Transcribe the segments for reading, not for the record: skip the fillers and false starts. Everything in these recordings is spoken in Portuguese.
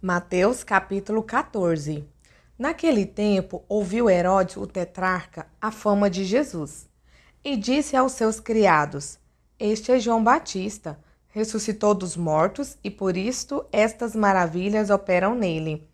Mateus capítulo 14. Naquele tempo, ouviu Herodes, o tetrarca, a fama de Jesus, e disse aos seus criados: Este é João Batista, ressuscitou dos mortos, e por isto estas maravilhas operam nele.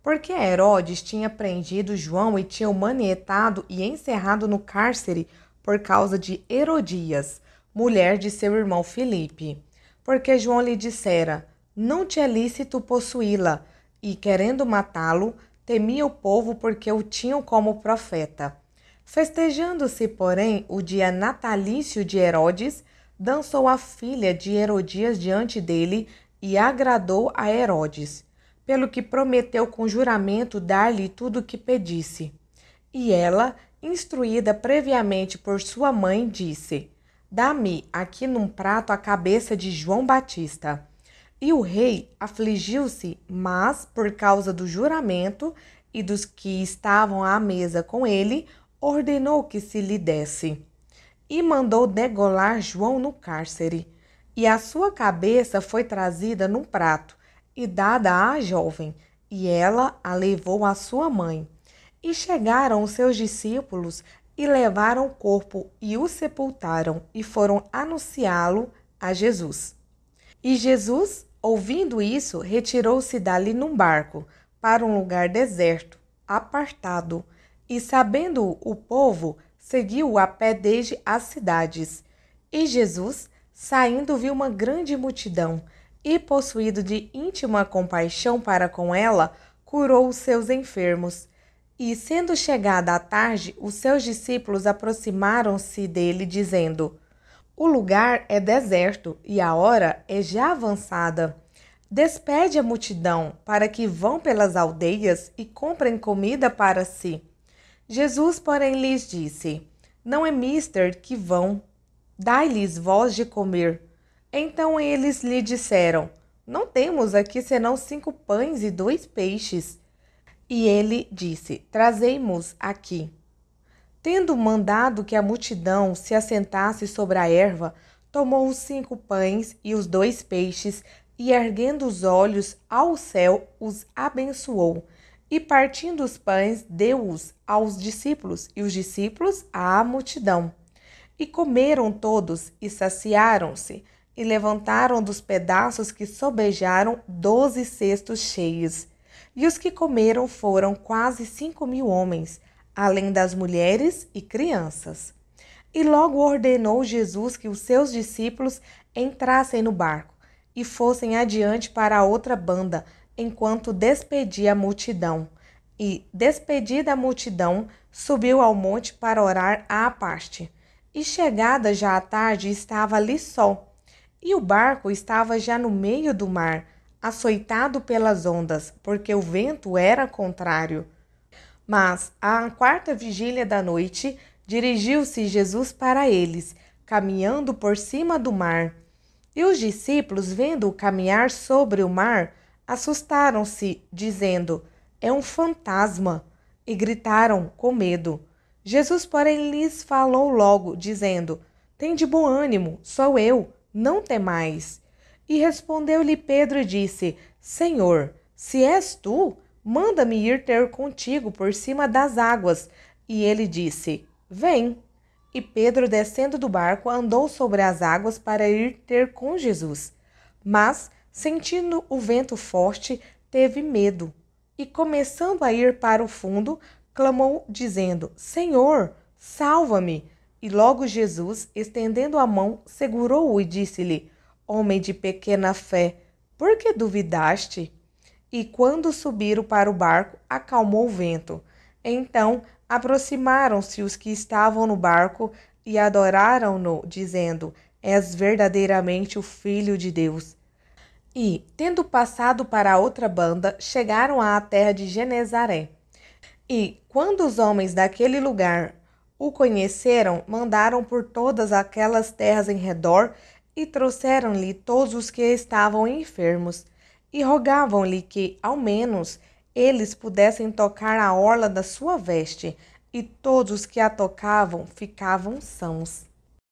Porque Herodes tinha prendido João e tinha o manietado e encerrado no cárcere por causa de Herodias, mulher de seu irmão Filipe. Porque João lhe dissera: Não te é lícito possuí-la, e, querendo matá-lo, temia o povo porque o tinham como profeta. Festejando-se, porém, o dia natalício de Herodes, dançou a filha de Herodias diante dele e agradou a Herodes, pelo que prometeu com juramento dar-lhe tudo o que pedisse. E ela, instruída previamente por sua mãe, disse: Dá-me aqui num prato a cabeça de João Batista. E o rei afligiu-se, mas, por causa do juramento e dos que estavam à mesa com ele, ordenou que se lhe desse. E mandou degolar João no cárcere. E a sua cabeça foi trazida num prato e dada à jovem, e ela a levou à sua mãe. E chegaram os seus discípulos e levaram o corpo e o sepultaram e foram anunciá-lo a Jesus. E Jesus, ouvindo isso, retirou-se dali num barco para um lugar deserto, apartado, e sabendo o povo, seguiu-o a pé desde as cidades. E Jesus, saindo, viu uma grande multidão, e, possuído de íntima compaixão para com ela, curou os seus enfermos. E, sendo chegada a tarde, os seus discípulos aproximaram-se dele, dizendo: O lugar é deserto e a hora é já avançada. Despede a multidão para que vão pelas aldeias e comprem comida para si. Jesus, porém, lhes disse: Não é mister que vão, dai-lhes vós de comer. Então eles lhe disseram: Não temos aqui senão 5 pães e 2 peixes. E ele disse: Trazei-mos aqui. Tendo mandado que a multidão se assentasse sobre a erva, tomou os 5 pães e os 2 peixes, e erguendo os olhos ao céu, os abençoou. E partindo os pães, deu-os aos discípulos, e os discípulos à multidão. E comeram todos, e saciaram-se, e levantaram dos pedaços que sobejaram 12 cestos cheios. E os que comeram foram quase 5.000 homens, além das mulheres e crianças. E logo ordenou Jesus que os seus discípulos entrassem no barco e fossem adiante para a outra banda, enquanto despedia a multidão. E, despedida a multidão, subiu ao monte para orar à parte. E chegada já a tarde, estava ali só. E o barco estava já no meio do mar, açoitado pelas ondas, porque o vento era contrário. Mas, à 4ª vigília da noite, dirigiu-se Jesus para eles, caminhando por cima do mar. E os discípulos, vendo-o caminhar sobre o mar, assustaram-se, dizendo: É um fantasma! E gritaram com medo. Jesus, porém, lhes falou logo, dizendo: Tende bom ânimo, sou eu, não temais. E respondeu-lhe Pedro e disse: Senhor, se és tu, manda-me ir ter contigo por cima das águas. E ele disse: Vem. E Pedro, descendo do barco, andou sobre as águas para ir ter com Jesus. Mas, sentindo o vento forte, teve medo. E, começando a ir para o fundo, clamou, dizendo: Senhor, salva-me. E logo Jesus, estendendo a mão, segurou-o e disse-lhe: Homem de pequena fé, por que duvidaste? E quando subiram para o barco, acalmou o vento. Então aproximaram-se os que estavam no barco e adoraram-no, dizendo: És verdadeiramente o Filho de Deus. E, tendo passado para a outra banda, chegaram à terra de Genezaré. E, quando os homens daquele lugar o conheceram, mandaram por todas aquelas terras em redor e trouxeram-lhe todos os que estavam enfermos, e rogavam-lhe que, ao menos, eles pudessem tocar a orla da sua veste, e todos os que a tocavam ficavam sãos.